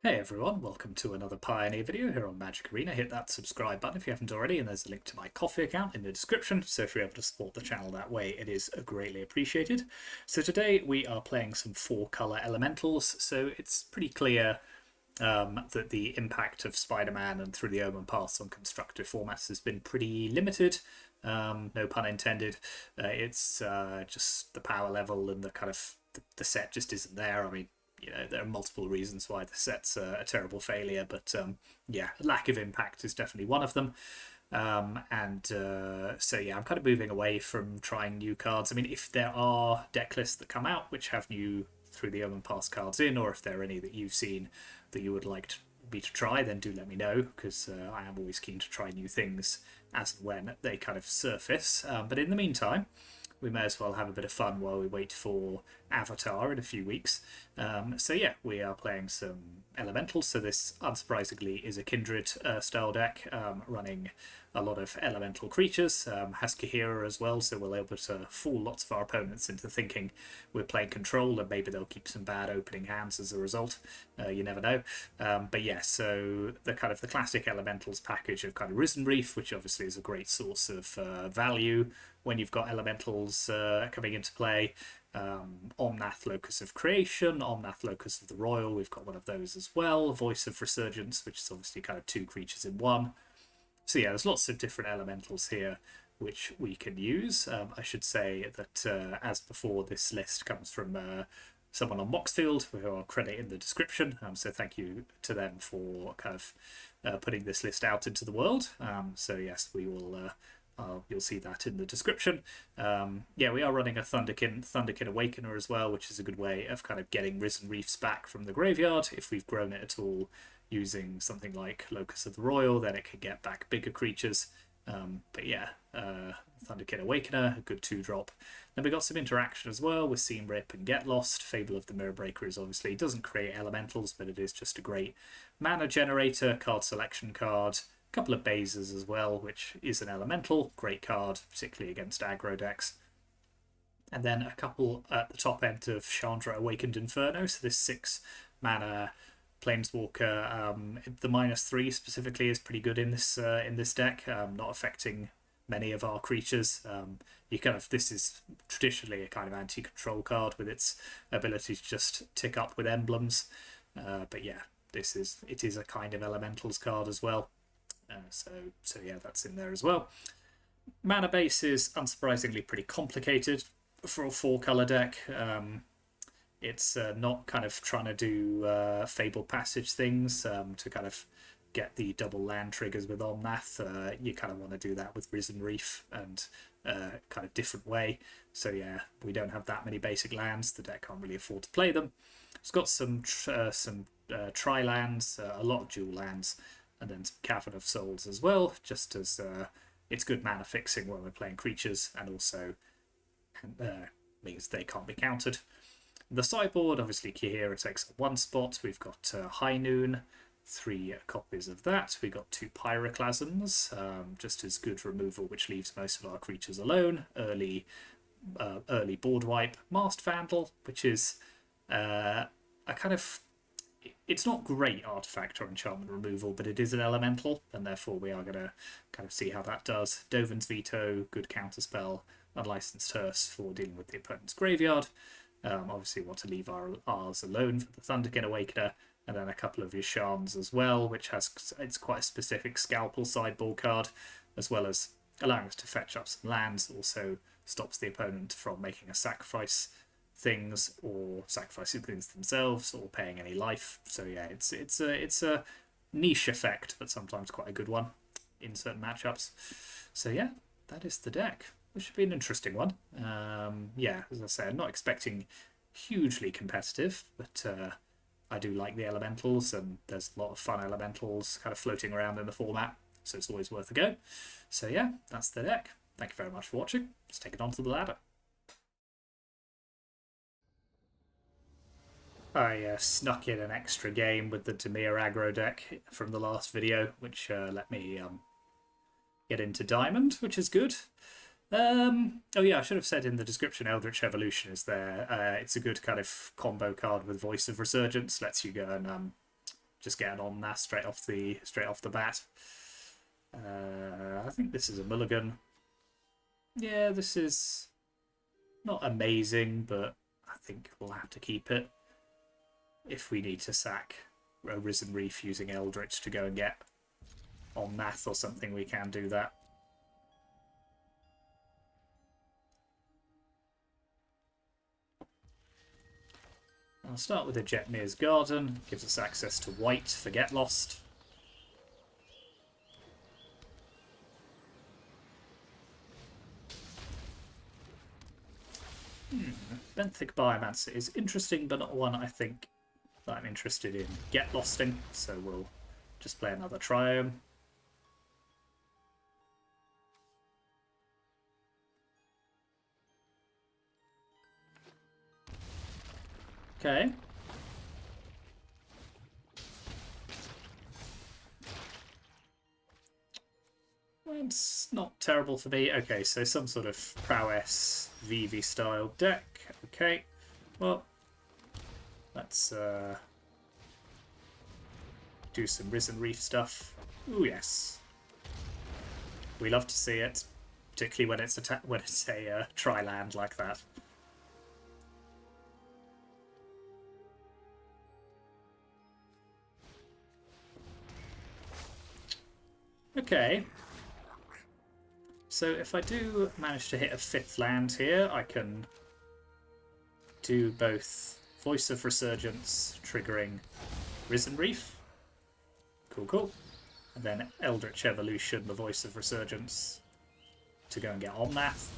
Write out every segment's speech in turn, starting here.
Hey everyone, welcome to another Pioneer video here on Magic Arena. Hit that subscribe button if you haven't already, and there's a link to my Ko-fi account in the description, so if you're able to support the channel that way, it is greatly appreciated. So today we are playing some 4-colour elementals, so it's pretty clear that the impact of Spider-Man and through the Omenpaths on constructive formats has been pretty limited. No pun intended. It's just the power level and the kind of the set just isn't there. I mean, there are multiple reasons why the set's a terrible failure, but yeah, lack of impact is definitely one of them. So yeah, I'm kind of moving away from trying new cards. I mean, if there are deck lists that come out which have new through the Omenpaths cards in, or if there are any that you've seen that you would like me to try, then do let me know, because I am always keen to try new things as and when they kind of surface. But in the meantime, we may as well have a bit of fun while we wait for Avatar in a few weeks. So yeah, we are playing some elementals. So this, unsurprisingly, is a Kindred style deck, running a lot of elemental creatures. Has Kahira as well, so we're able to fool lots of our opponents into thinking we're playing control, and maybe they'll keep some bad opening hands as a result. You never know. But yeah, so the kind of the classic elementals package of kind of Risen Reef, which obviously is a great source of value when you've got elementals coming into play. Omnath, Locus of Creation, Omnath, Locus of the Royal, we've got one of those as well. Voice of Resurgence, which is obviously kind of 2 creatures in 1. So yeah, there's lots of different elementals here which we can use. I should say that, as before, this list comes from someone on Moxfield, who I'll credit in the description. So thank you to them for kind of putting this list out into the world. So yes, we will. You'll see that in the description. Yeah, we are running a Thunderkin Awakener as well, which is a good way of kind of getting Risen Reefs back from the graveyard. If we've grown it at all using something like Locus of the Royal, then it can get back bigger creatures. But yeah, Thunderkin Awakener, a good 2-drop. Then we got some interaction as well with Seam Rip and Get Lost. Fable of the Mirror Breaker is obviously doesn't create elementals, but it is just a great mana generator, card selection card. Couple of Bazers as well, which is an elemental, great card, particularly against aggro decks. And then a couple at the top end of Chandra Awakened Inferno, so this 6 mana Planeswalker, the -3 specifically is pretty good in this deck, not affecting many of our creatures. This is traditionally a kind of anti-control card with its ability to just tick up with emblems, but yeah, it is a kind of elementals card as well. So yeah, that's in there as well. Mana base is unsurprisingly pretty complicated for a 4-color deck. It's not kind of trying to do Fable Passage things to kind of get the double land triggers with Omnath. You kind of want to do that with Risen Reef and kind of different way. So yeah, we don't have that many basic lands. The deck can't really afford to play them. It's got some tri-lands, a lot of dual lands, and then some Cavern of Souls as well, just as it's good mana fixing when we're playing creatures, and also means they can't be countered. The sideboard, obviously Kahira takes up 1 spot. We've got High Noon, 3 copies of that. We've got 2 Pyroclasms, just as good removal, which leaves most of our creatures alone. Early board wipe. Masked Vandal, which is a kind of... It's not great artifact or enchantment removal, but it is an elemental, and therefore we are going to kind of see how that does. Dovin's Veto, good counterspell. Unlicensed Hearse for dealing with the opponent's graveyard. Obviously want to leave ours alone for the Thunderkin Awakener, and then a couple of Yashans as well, which it's quite a specific Scalpel sideboard card, as well as allowing us to fetch up some lands. Also stops the opponent from making a sacrifice things or sacrificing things themselves or paying any life. So yeah, it's a niche effect, but sometimes quite a good one in certain matchups. So yeah, that is the deck. This should be an interesting one. Yeah, as I say, I'm not expecting hugely competitive, but I do like the elementals, and there's a lot of fun elementals kind of floating around in the format, so it's always worth a go. So yeah, that's the deck. Thank you very much for watching. Let's take it on to the ladder. I snuck in an extra game with the Dimir aggro deck from the last video, which let me get into Diamond, which is good. Oh yeah, I should have said in the description, Eldritch Evolution is there. It's a good kind of combo card with Voice of Resurgence. Lets you go and just get an Omnath straight off the bat. I think this is a mulligan. Yeah, this is not amazing, but I think we'll have to keep it. If we need to sack a Risen Reef using Eldritch to go and get Omnath or something, we can do that. I'll start with a Jetmir's Garden. Gives us access to white for Get Lost. Benthic Biomancer is interesting, but not one I think that I'm interested in Get Losting, so we'll just play another Triome. Okay. It's not terrible for me. Okay, so some sort of prowess VV style deck. Okay, well, let's do some Risen Reef stuff. Ooh, yes. We love to see it, particularly when it's a tri-land like that. Okay. So if I do manage to hit a 5th land here, I can do both Voice of Resurgence triggering Risen Reef. Cool, cool. And then Eldritch Evolution, the Voice of Resurgence, to go and get Omnath.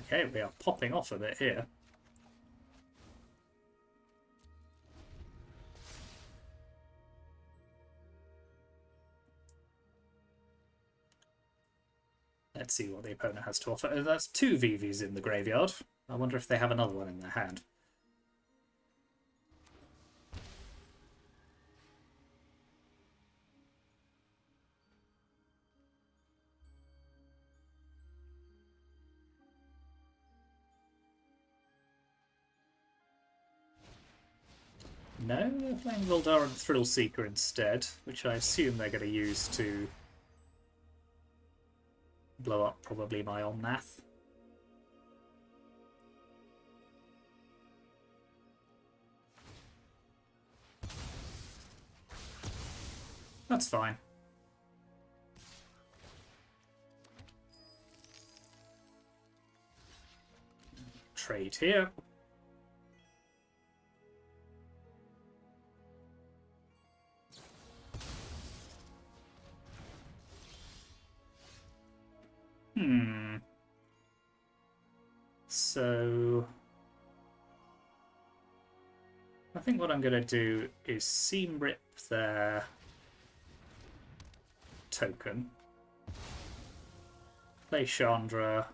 Okay, we are popping off a bit here. Let's see what the opponent has to offer. That's 2 VVs in the graveyard. I wonder if they have another one in their hand. No, they're playing Voldaren Thrillseeker instead, which I assume they're going to use to blow up probably my Omnath. That's fine. Trade here. So I think what I'm going to do is seam rip their token, play Chandra.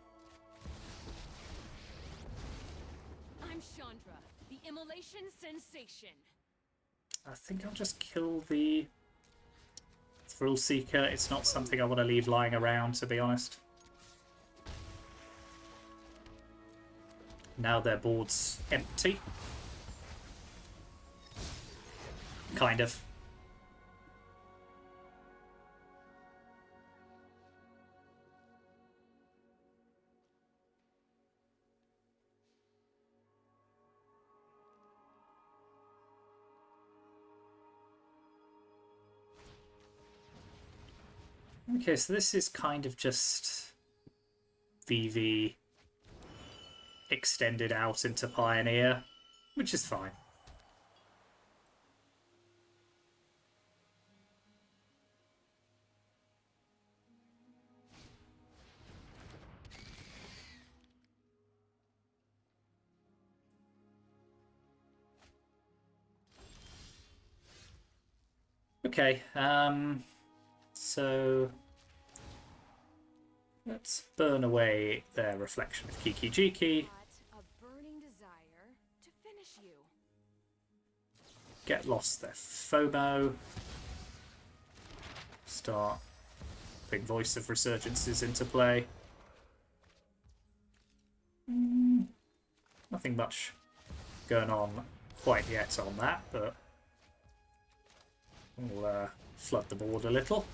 I'm Chandra, the immolation sensation. I think I'll just kill the Thrillseeker. It's not something I want to leave lying around, to be honest. Now their board's empty. Kind of. Okay, so this is kind of just VV extended out into Pioneer, which is fine. Okay, so let's burn away their reflection of Kiki Jiki. A burning desire to finish you. Get lost their FOMO. start putting Voice of Resurgences into play. Nothing much going on quite yet on that, but we'll flood the board a little.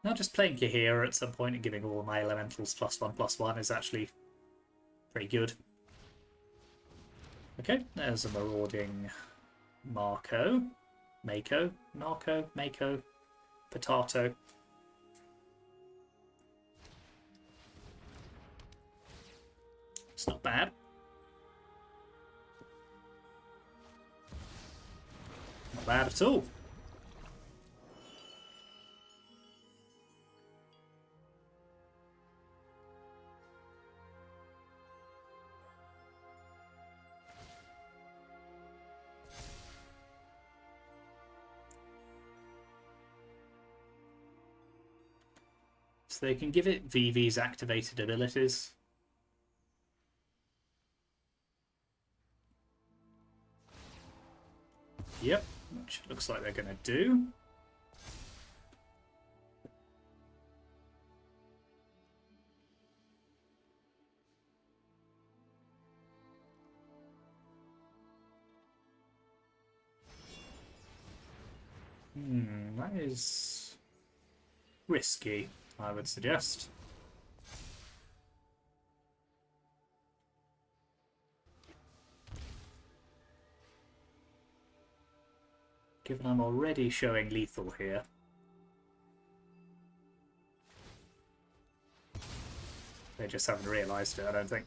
Now just playing Kahira at some point and giving all my elementals +1/+1 is actually pretty good. Okay, there's a marauding Mako, Potato. It's not bad. Not bad at all. So they can give it VV's activated abilities. Yep, which looks like they're going to do. That is risky, I would suggest. Given I'm already showing lethal here. They just haven't realised it, I don't think.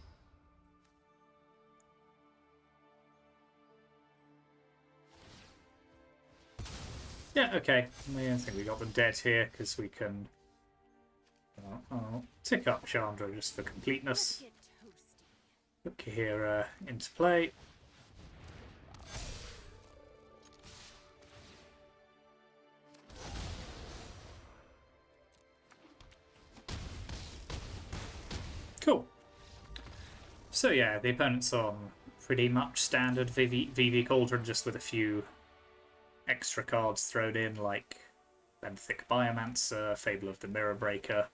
Yeah, okay. I think we got them dead here because we can tick up Chandra just for completeness. Put Kahira into play. Cool. So yeah, the opponent's on pretty much standard VV Cauldron, just with a few extra cards thrown in, like Benthic Biomancer, Fable of the Mirror Breaker.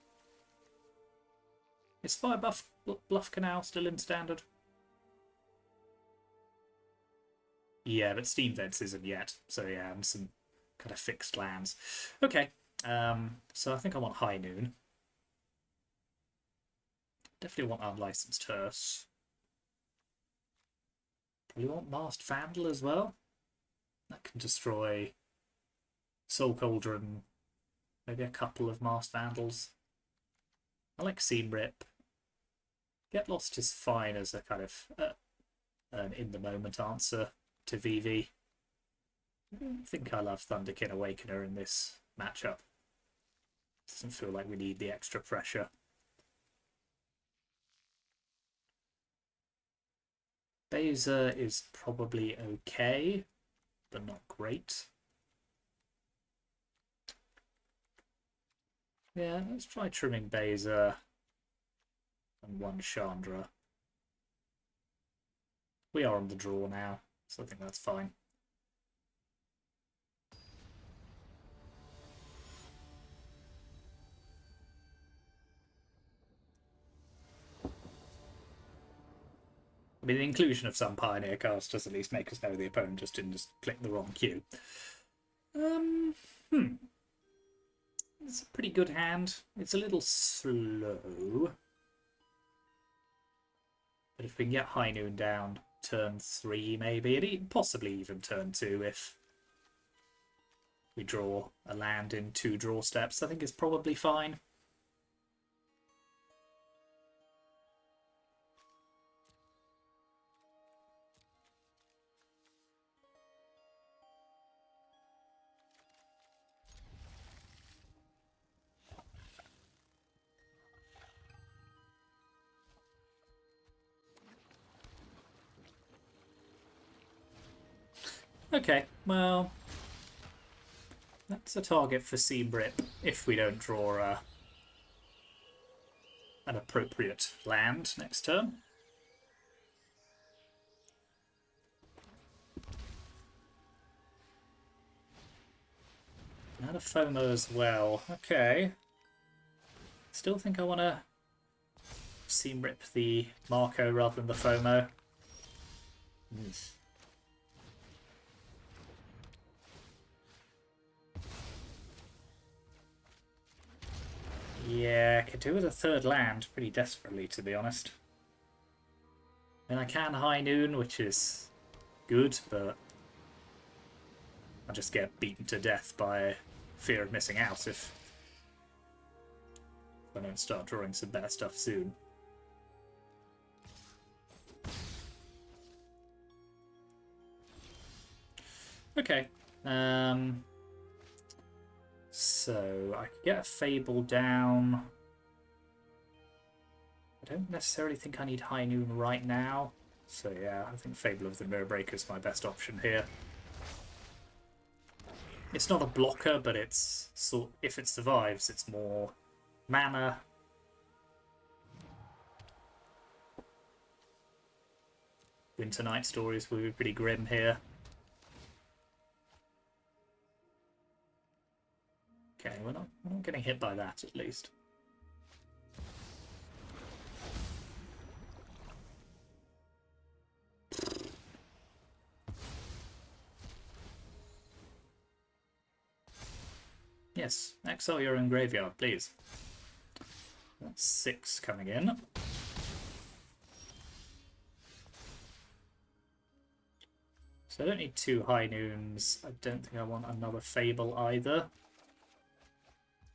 Is Spire Bluff Canal still in standard? Yeah, but Steam Vents isn't yet. So yeah, and some kind of fixed lands. Okay, so I think I want High Noon. Definitely want Unlicensed Hearse. Probably want Masked Vandal as well. That can destroy Soul Cauldron, maybe a couple of Masked Vandals. I like Seam Rip. Get Lost is fine as a kind of an in-the-moment answer to VV. I think I love Thunderkin Awakener in this matchup. Doesn't feel like we need the extra pressure. Beza is probably okay, but not great. Yeah, let's try trimming Beza and one Chandra. We are on the draw now, so I think that's fine. I mean, the inclusion of some Pioneer cards does at least make us know the opponent just didn't just click the wrong cue. It's a pretty good hand. It's a little slow. But if we can get High Noon down turn 3 maybe, and possibly even turn 2 if we draw a land in 2 draw steps, I think it's probably fine. Okay, well, that's a target for Seam Rip if we don't draw an appropriate land next turn. And a FOMO as well. Okay. Still think I want to seam rip the Marco rather than the FOMO. Yeah, could do with a third land pretty desperately, to be honest. And I can High Noon, which is good, but I just get beaten to death by fear of missing out if I don't start drawing some better stuff soon. Okay. So I could get a Fable down. I don't necessarily think I need High Noon right now. So yeah, I think Fable of the Mirror Breaker is my best option here. It's not a blocker, but it's if it survives, it's more mana. Winter Night Stories will be pretty grim here. Okay, we're not getting hit by that at least. Yes, exile your own graveyard, please. That's 6 coming in. So I don't need 2 High Noons. I don't think I want another Fable either.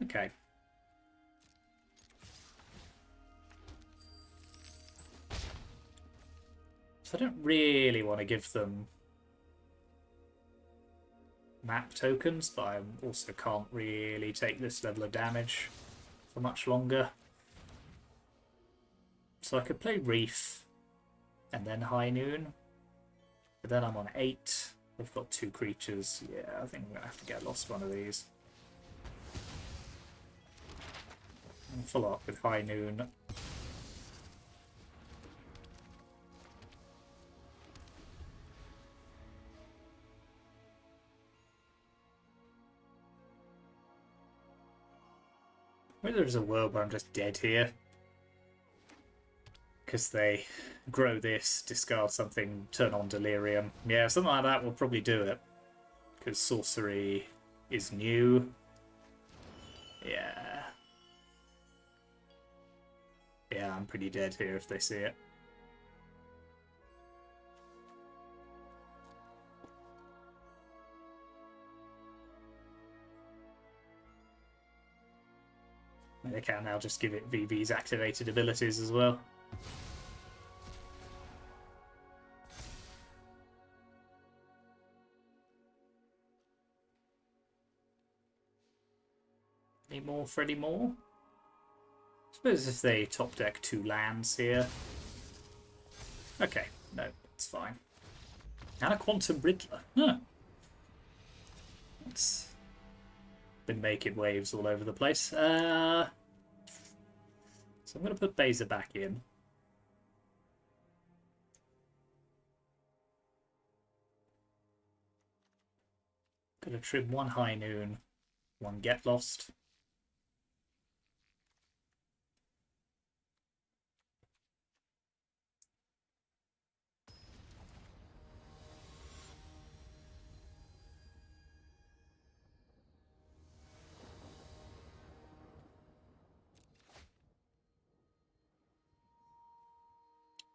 Okay. So I don't really want to give them map tokens, but I also can't really take this level of damage for much longer. So I could play Reef and then High Noon, but then I'm on 8. They've got 2 creatures. Yeah, I think I'm going to have to get lost one of these. And follow up with High Noon. Maybe there's a world where I'm just dead here. Because they grow this, discard something, turn on Delirium. Yeah, something like that will probably do it. Because sorcery is new. Yeah. Yeah, I'm pretty dead here if they see it. They can now just give it VV's activated abilities as well. Any more Freddy Moore? I suppose if they top deck 2 lands here. Okay, no, it's fine. And a Quantum Riddler. Huh. It's been making waves all over the place. So I'm going to put Beza back in. Going to trim 1 High Noon, 1 Get Lost.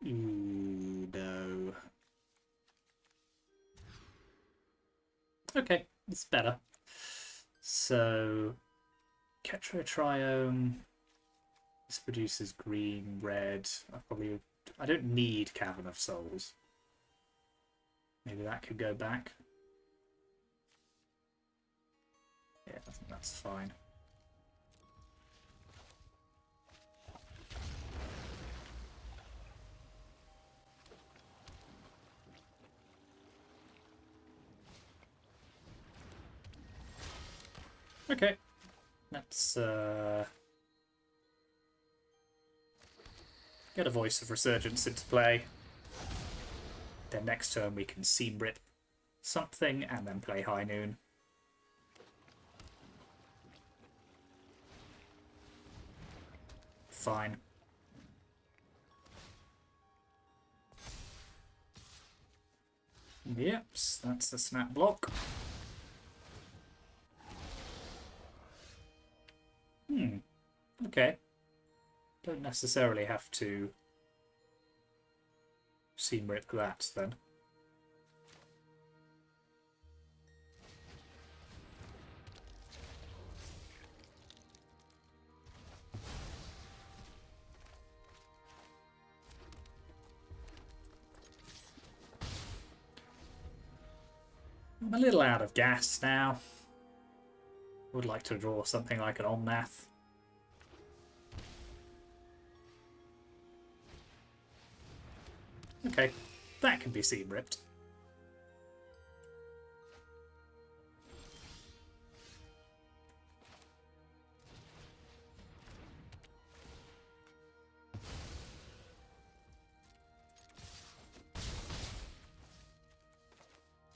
Ooh, no. Okay, it's better. So, Ketro Triome. This produces green, red. I don't need Cavern of Souls. Maybe that could go back. Yeah, I think that's fine. Okay, let's get a Voice of Resurgence into play. Then next turn we can Seam Rip something and then play High Noon. fine. Yep, that's the snap block. Okay. Don't necessarily have to seam rip that then. I'm a little out of gas now. Would like to draw something like an Omnath. Okay, that can be seam ripped.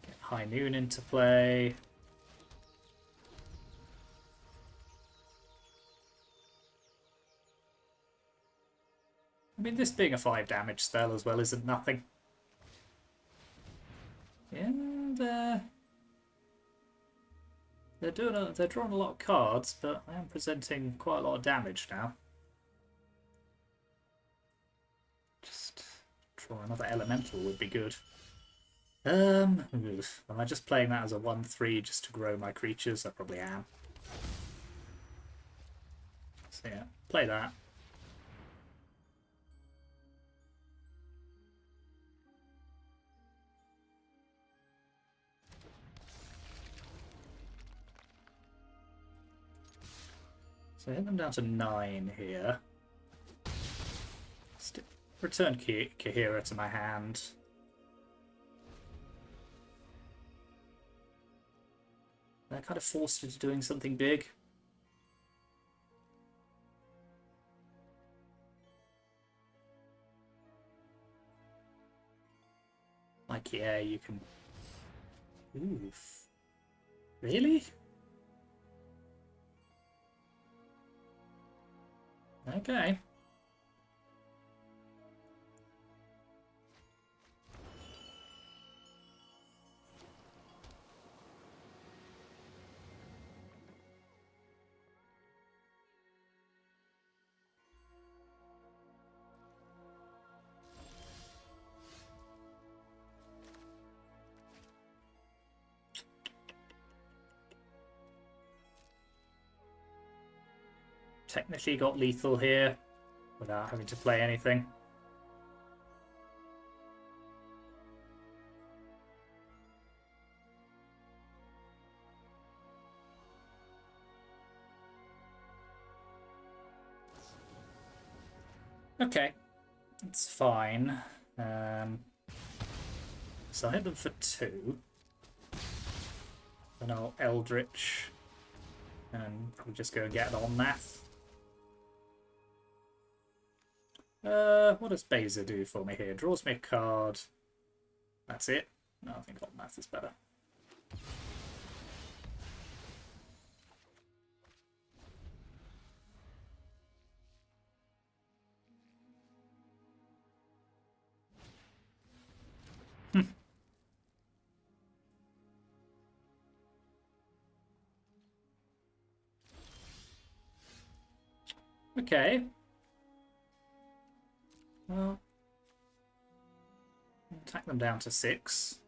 Get High Noon into play. I mean, this being a 5 damage spell as well isn't nothing. And they're drawing a lot of cards, but I am presenting quite a lot of damage now. Just draw another elemental would be good. Am I just playing that as a 1/3 just to grow my creatures? I probably am. So yeah, play that. So hit them down to 9 here. Return Kahira to my hand. They're kind of forced into doing something big. Like, yeah, you can... Oof. Really? Okay. Technically got lethal here without having to play anything. Okay, it's fine. So I hit them for 2. Then I'll Eldritch and probably just go and get an Omnath. What does Beza do for me here? Draws me a card. That's it. No, I think Omnath is better. Okay. Well, attack them down to 6.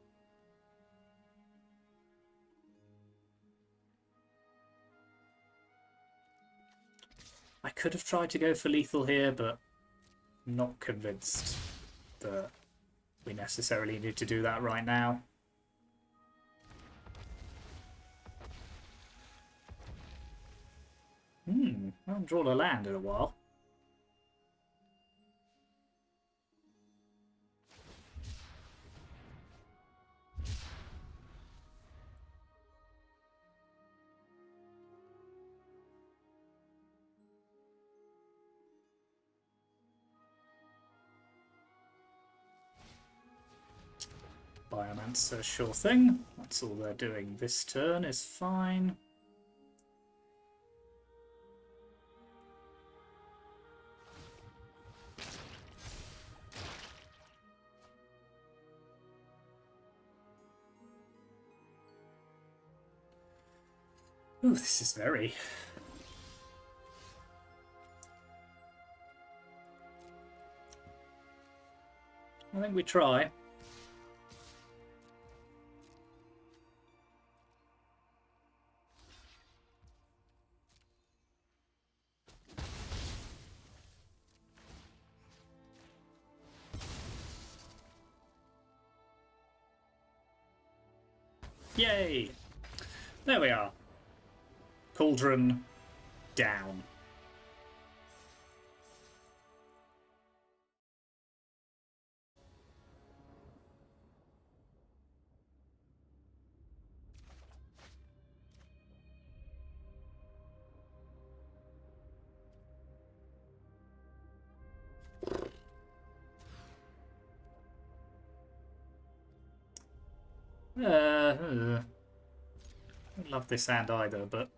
I could have tried to go for lethal here, but I'm not convinced that we necessarily need to do that right now. I haven't drawn a land in a while. Biomancer, sure thing. That's all they're doing this turn is fine. Ooh, this is very... I think we try. Yay! There we are. Cauldron down. Don't love this hand either, but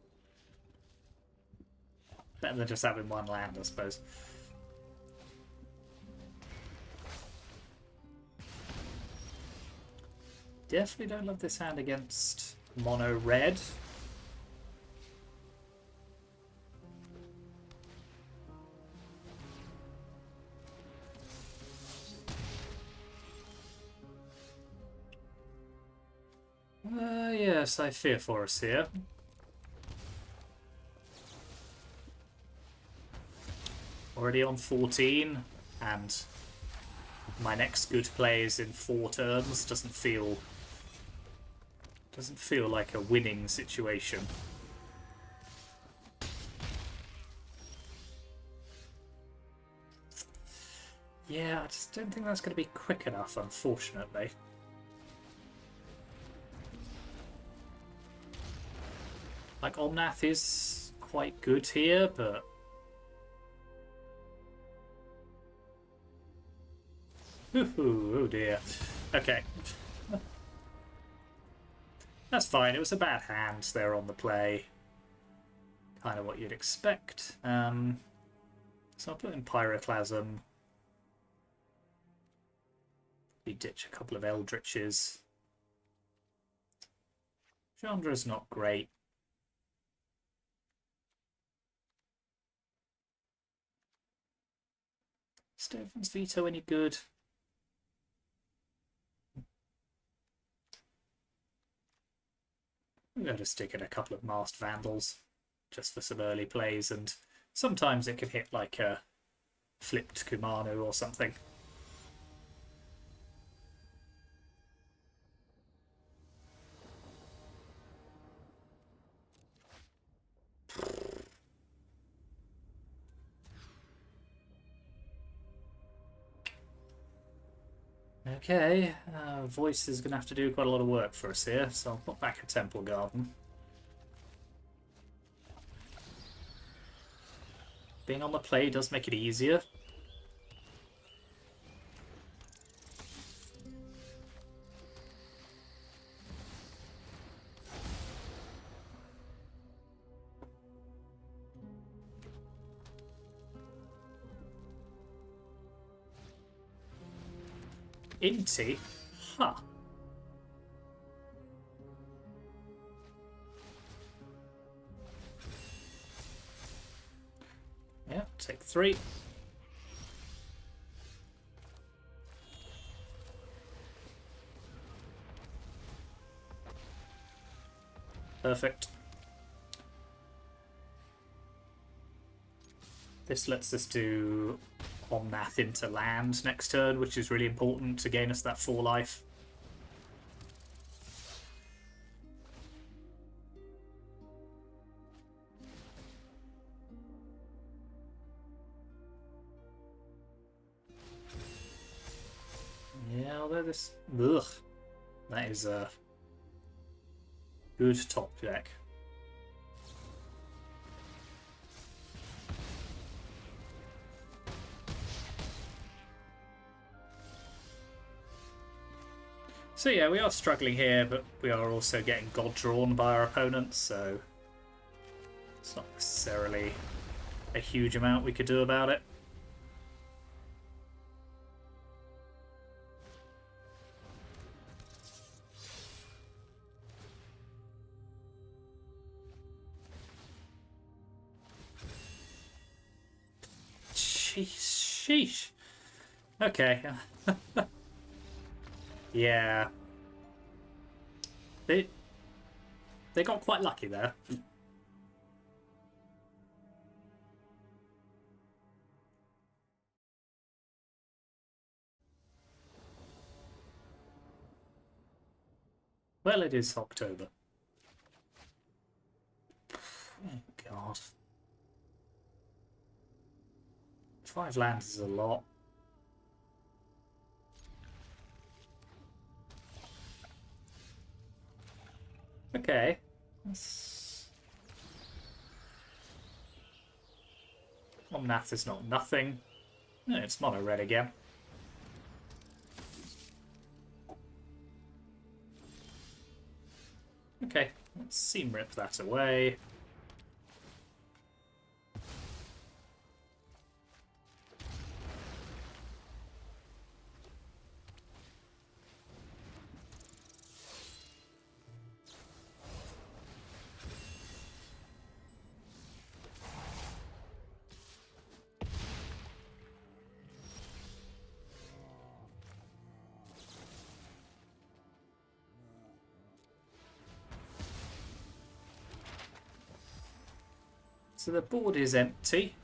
better than just having one land, I suppose. Definitely don't love this hand against mono red. Yes, I fear for us here. Already on 14, and my next good play is in 4 turns. Doesn't feel like a winning situation. Yeah, I just don't think that's going to be quick enough, unfortunately. Like, Omnath is quite good here, but... Ooh, oh dear. Okay. That's fine, it was a bad hand there on the play. Kind of what you'd expect. So I'll put in Pyroclasm. We ditch a couple of Eldritches. Chandra's not great. Stefan's Veto any good? I'm going to stick in a couple of Masked Vandals just for some early plays, and sometimes it can hit like a flipped Kumano or something. Okay, Voice is going to have to do quite a lot of work for us here, so I'll put back a Temple Garden. Being on the play does make it easier. Inti? Huh. Yeah, take 3. Perfect. This lets us do Omnath into land next turn, which is really important to gain us that 4 life. Yeah, although this... Ugh. That is a good top deck. So yeah, we are struggling here, but we are also getting god drawn by our opponents, so it's not necessarily a huge amount we could do about it. Sheesh. Okay. Yeah. They got quite lucky there. Well, it is October. Oh, God. 5 lands is a lot. Okay. Omnath is not nothing. No, it's mono red again. Okay, let's seam rip that away. So the board is empty.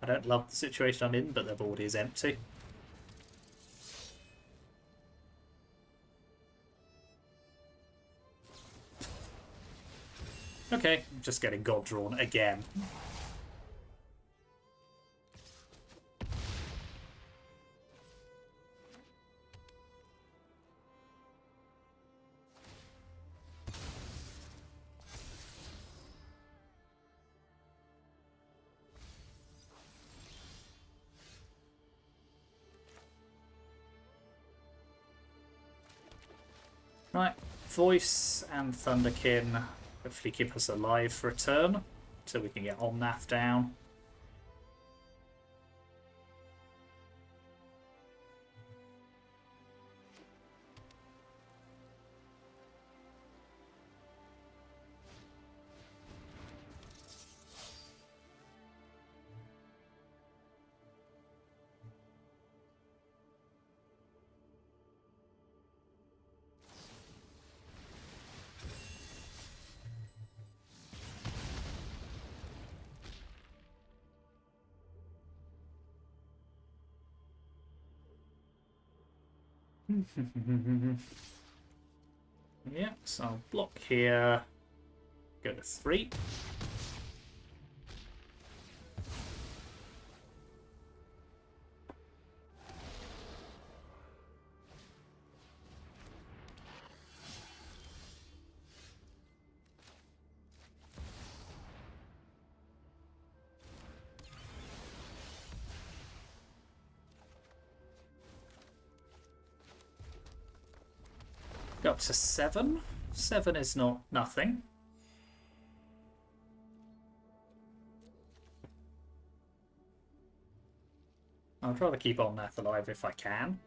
I don't love the situation I'm in, but the board is empty. Okay, I'm just getting God drawn again. Right, Voice and Thunderkin hopefully keep us alive for a turn, so we can get Omnath down. Yeah, so I'll block here, go to 3. Go up to 7. 7 is not nothing. I'd rather keep Omnath alive if I can.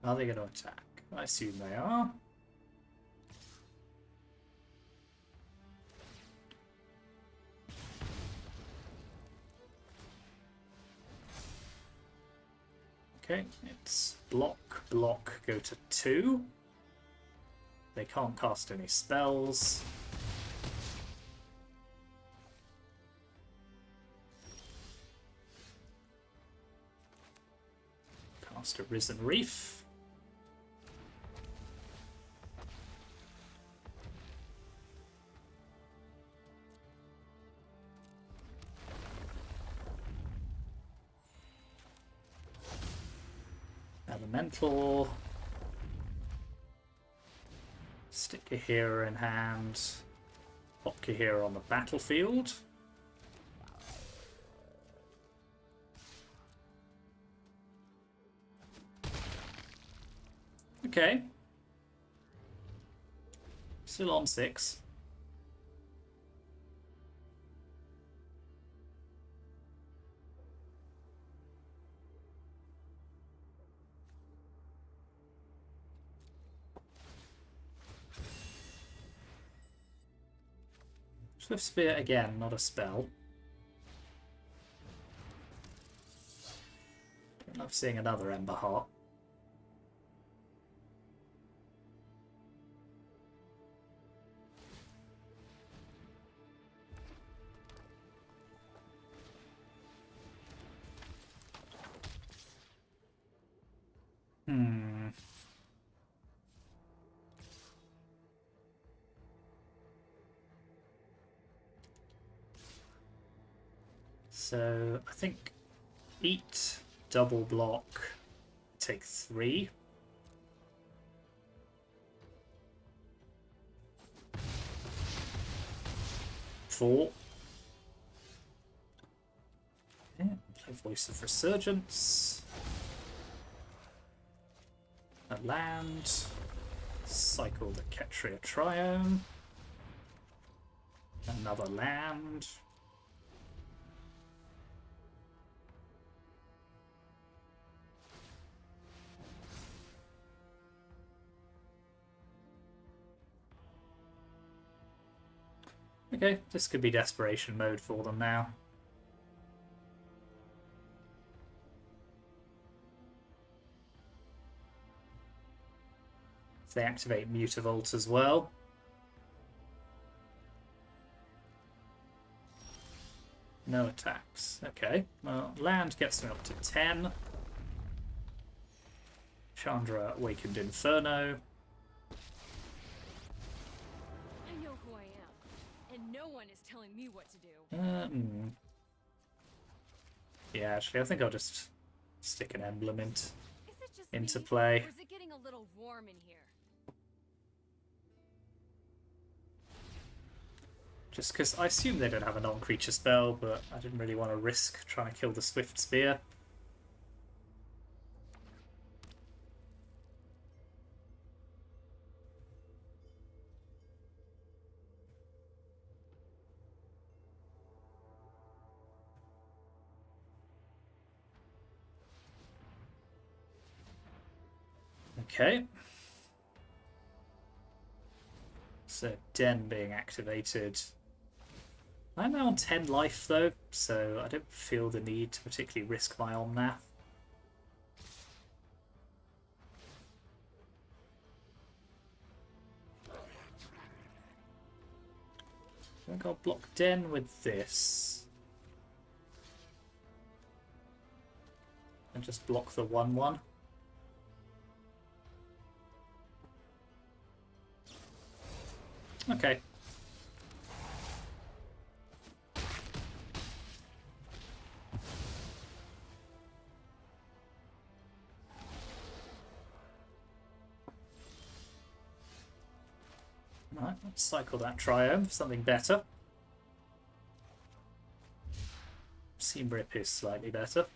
Are they going to attack? I assume they are. Okay, it's block, block, go to 2. They can't cast any spells. Cast a Risen Reef. Elemental. Stick a hero in hand. Pop a hero on the battlefield. Okay. Still on 6. Swift Spear again, not a spell. I love seeing another Ember Heart. So I think eat, double block, take 3. Four. Yeah, play Voice of Resurgence. A land. Cycle the Ketria Triome. Another land. Okay, this could be desperation mode for them now. If they activate Mutavault as well. No attacks. Okay, well, land gets me up to 10. Chandra Awakened Inferno. I know who I am, and no one is telling me what to do. Yeah, actually, I think I'll just stick an emblem Is it just into me, play. or is it getting a little warm in here? Just because I assume they don't have a non-creature spell, but I didn't really want to risk trying to kill the Swift Spear. Okay. So Den being activated. I'm now on 10 life though, so I don't feel the need to particularly risk my Omnath. I think I'll block Den with this. And just block the 1/1. Okay. Alright, let's cycle that Triome for something better. Seam Rip is slightly better.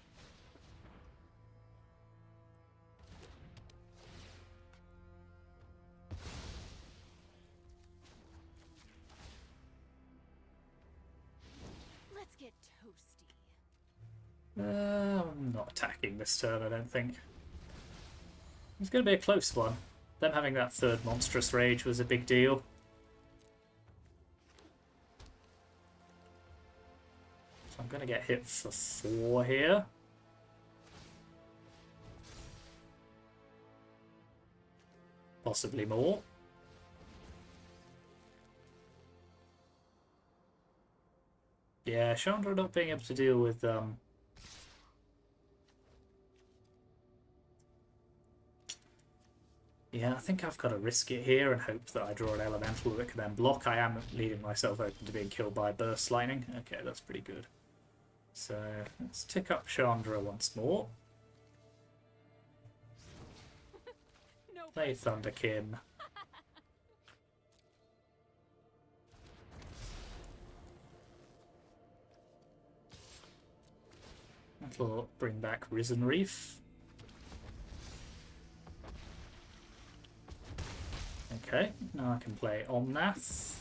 Let's get toasty. I'm not attacking this turn, I don't think. It's going to be a close one. Them having that third Monstrous Rage was a big deal. So I'm going to get hit for 4 here. Possibly more. Yeah, Chandra not being able to deal with yeah, I think I've got to risk it here and hope that I draw an elemental that can then block. I am leaving myself open to being killed by Burst Lightning. Okay, that's pretty good. So let's tick up Chandra once more. No. Play Thunderkin. That'll bring back Risen Reef. Okay, now I can play Omnath.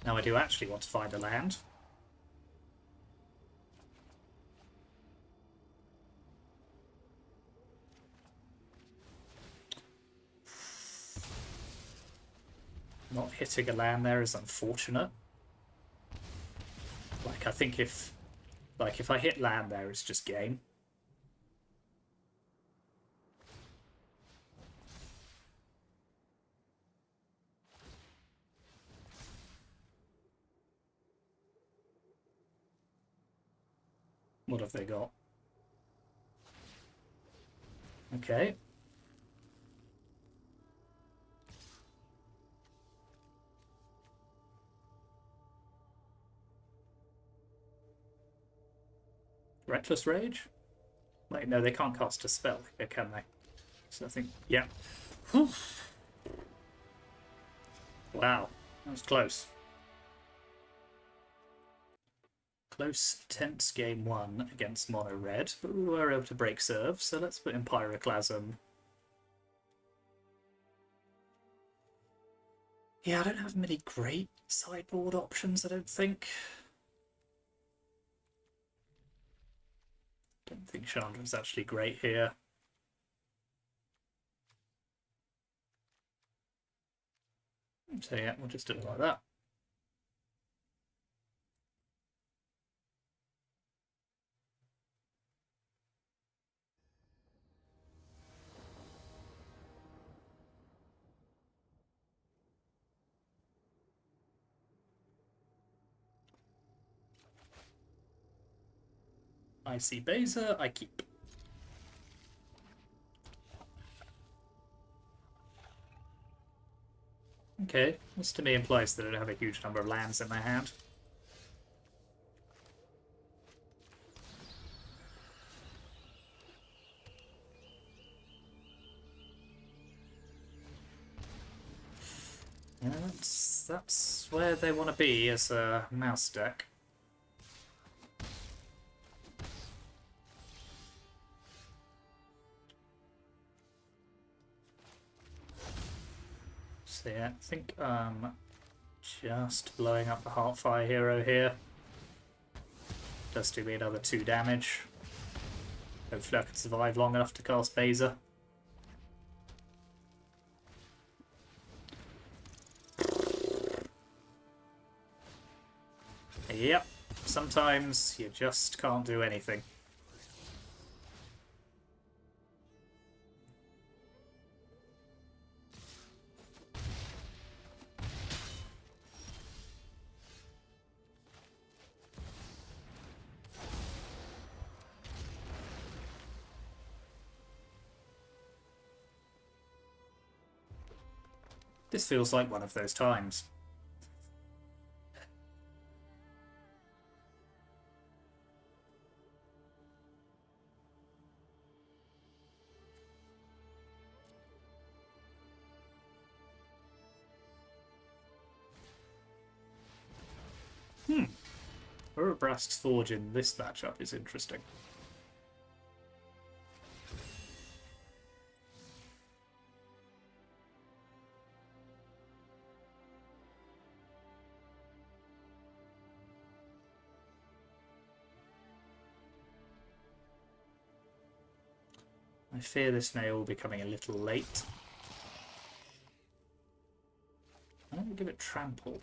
Now I do actually want to find a land. Not hitting a land there is unfortunate. Like, I think if I hit land there, it's just game. What have they got? Okay. Reckless Rage? Wait, no, they can't cast a spell here, can they? So I think, yeah. Whew. Wow, that was close. Close, tense game 1 against mono red, but we were able to break serve, so let's put in Pyroclasm. Yeah, I don't have many great sideboard options, I don't think. Don't think Chandra's actually great here. So yeah, we'll just do it like that. I see Beza, I keep. Okay, this to me implies that I don't have a huge number of lands in my hand. Yeah, that's where they want to be as a mouse deck. So yeah, I think just blowing up the Heartfire hero here does do me another 2 damage. Hopefully I can survive long enough to cast Beza. Yep, sometimes you just can't do anything. This feels like one of those times. Urabrask's Forge in this matchup is interesting. I fear this may all be coming a little late. I'm going to give it Trample.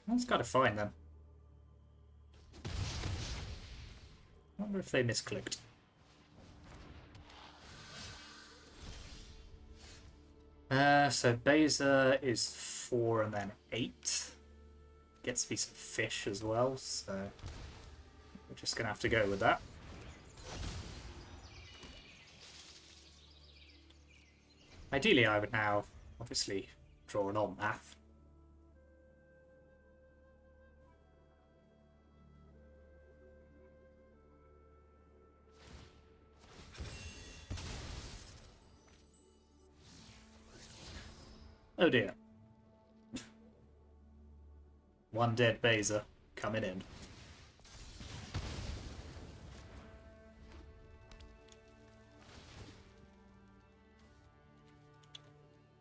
That's kind of fine then. I wonder if they misclicked. So Beza is 4 and then 8. Gets me some fish as well, so we're just going to have to go with that. Ideally, I would now obviously draw an Omnath. Oh dear. One dead Beza coming in.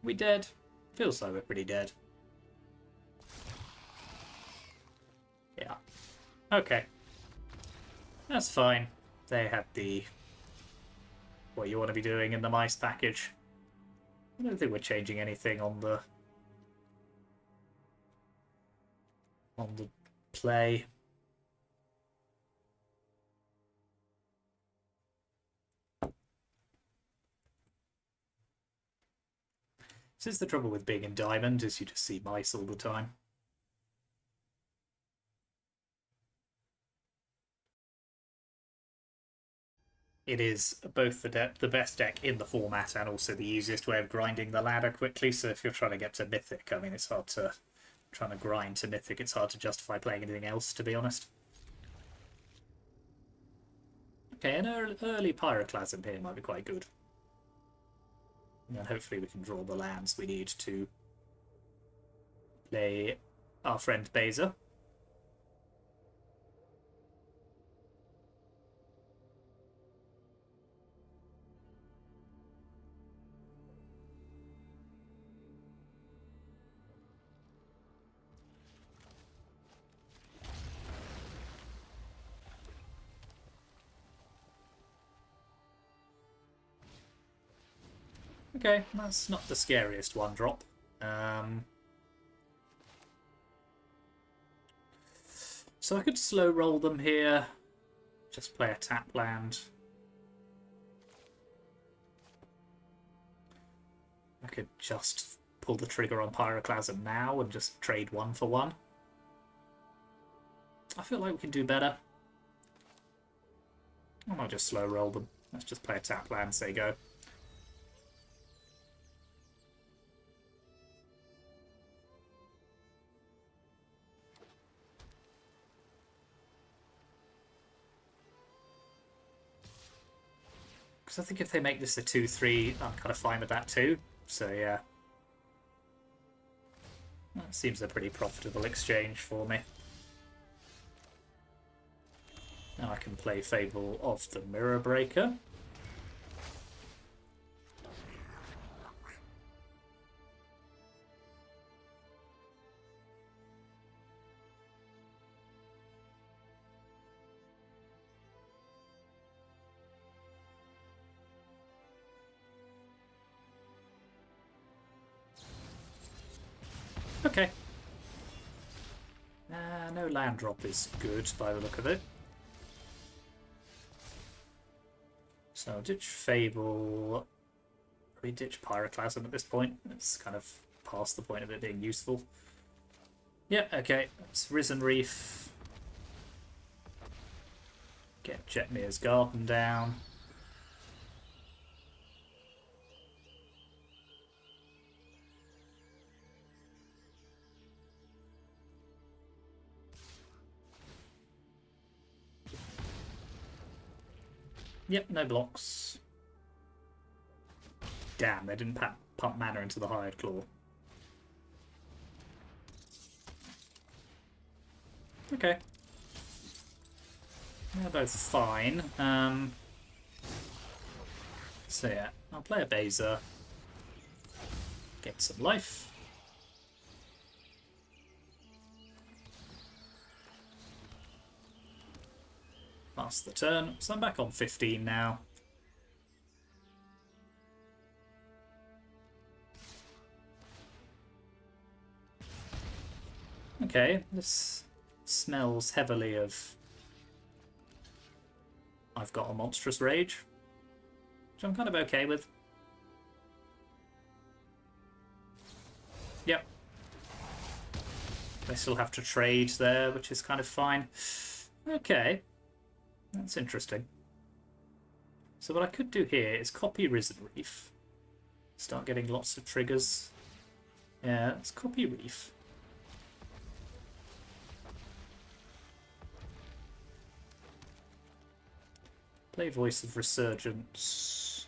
We dead? Feels like we're pretty dead. Yeah. Okay. That's fine. They had the... what you want to be doing in the mice package. I don't think we're changing anything on the play. This is the trouble with being in Diamond, is you just see mice all the time. It is both the best deck in the format and also the easiest way of grinding the ladder quickly, so if you're trying to get to Mythic, I mean, it's hard to... trying to grind to Mythic, it's hard to justify playing anything else, to be honest. Okay, an early Pyroclasm here might be quite good. And hopefully we can draw the lands we need to play our friend Beza. Okay, that's not the scariest one drop. So I could slow roll them here. Just play a tap land. I could just pull the trigger on Pyroclasm now and just trade 1 for 1. I feel like we can do better. I might just slow roll them. Let's just play a tap land, say go. Because I think if they make this a 2-3, I'm kind of fine with that too. So yeah. That seems a pretty profitable exchange for me. Now I can play Fable of the Mirror Breaker. Okay. No land drop is good by the look of it. So I'll ditch Fable. We ditch Pyroclasm at this point. It's kind of past the point of it being useful. Yeah, okay. It's Risen Reef. Get Jetmir's Garden down. Yep, no blocks. Damn, they didn't pump mana into the Hired Claw. Okay. They're both fine. So yeah, I'll play a Beza. Get some life. Pass the turn. So I'm back on 15 now. Okay, this smells heavily of... I've got a Monstrous Rage, which I'm kind of okay with. Yep. They still have to trade there, which is kind of fine. Okay. That's interesting. So what I could do here is copy Risen Reef. Start getting lots of triggers. Yeah, let's copy Reef. Play Voice of Resurgence.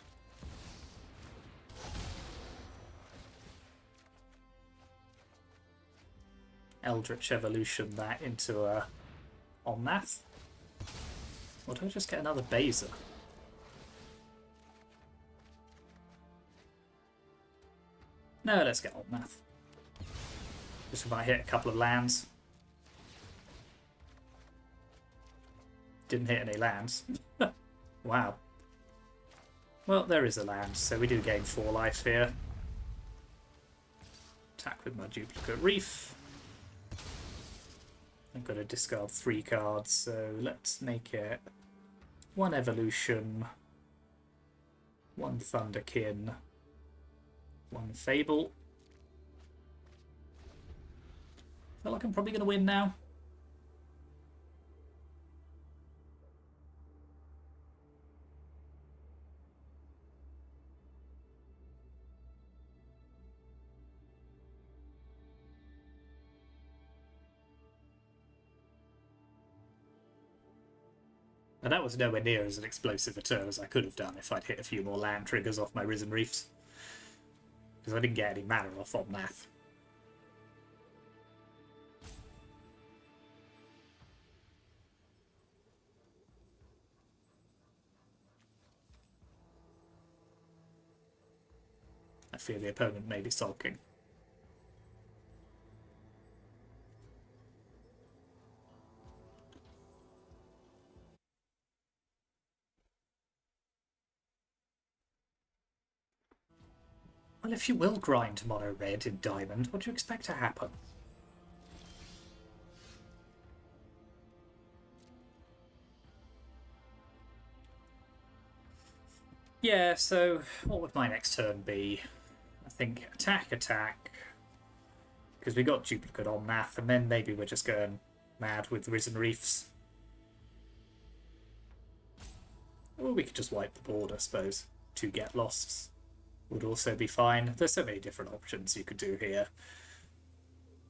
Eldritch Evolution that into a Omnath. Or do I just get another Beza? No, let's get Omnath. Just might hit a couple of lands. Didn't hit any lands. Wow. Well, there is a land, so we do gain 4 life here. Attack with my duplicate reef. I've got to discard 3 cards, so let's make it 1 evolution, 1 thunderkin, 1 fable. I feel like I'm probably going to win now. And that was nowhere near as an explosive a turn as I could have done if I'd hit a few more land triggers off my Risen Reefs. Because I didn't get any mana off Omnath. I fear the opponent may be sulking. Well, if you will grind mono red in Diamond, what do you expect to happen? Yeah, so what would my next turn be? I think attack, because we got duplicate on Omnath, and then maybe we're just going mad with Risen Reefs. Or we could just wipe the board, I suppose. 2 get losts would also be fine. There's so many different options you could do here.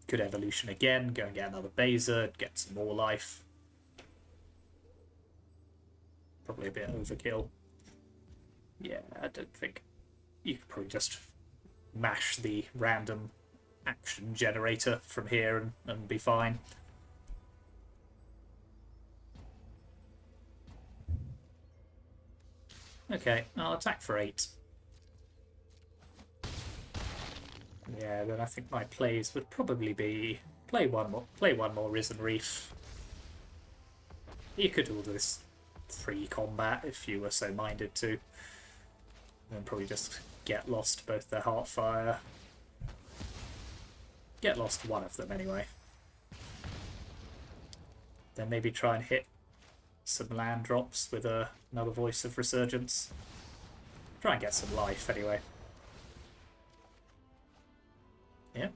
Could evolution again, go and get another Baser, get some more life. Probably a bit overkill. Yeah, I don't think... You could probably just mash the random action generator from here and be fine. Okay, I'll attack for 8. Yeah, then I think my plays would probably be play one more Risen Reef. You could do all this free combat if you were so minded to. And then probably just get lost both their Heartfire. Get lost one of them anyway. Then maybe try and hit some land drops with another Voice of Resurgence. Try and get some life anyway. Yeah.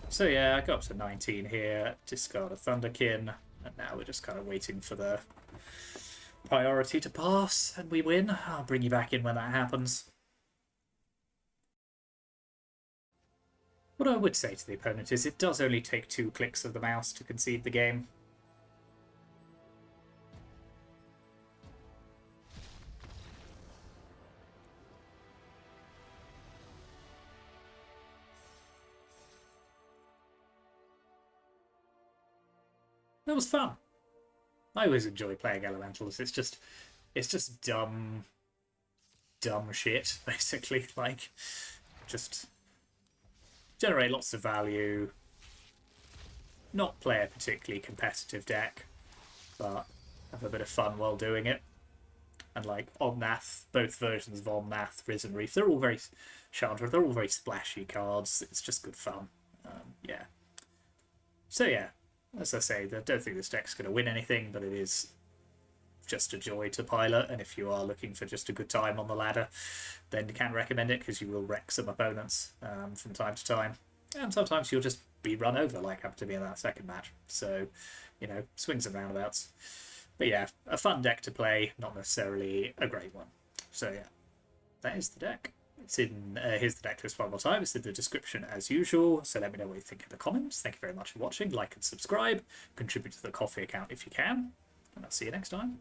So yeah, I got up to 19 here, discard a Thunderkin, and now we're just kind of waiting for the priority to pass, and we win. I'll bring you back in when that happens. What I would say to the opponent is it does only take 2 clicks of the mouse to concede the game. That was fun. I always enjoy playing elementals. It's just dumb shit, basically. Like, just generate lots of value, not play a particularly competitive deck, but have a bit of fun while doing it. And like Omnath, both versions of Omnath, Risen Reef, they're all very Chandra, they're all very splashy cards. It's just good fun. Yeah. So yeah. As I say, I don't think this deck's going to win anything, but it is just a joy to pilot, and if you are looking for just a good time on the ladder, then you can recommend it, because you will wreck some opponents from time to time. And sometimes you'll just be run over, like happened to me in that second match. So, you know, swings and roundabouts. But yeah, a fun deck to play, not necessarily a great one. So yeah, that is the deck. It's in, here's the deck list one more time. It's in the description as usual, so let me know what you think in the comments. Thank you very much for watching. Like and subscribe. Contribute to the coffee account if you can. And I'll see you next time.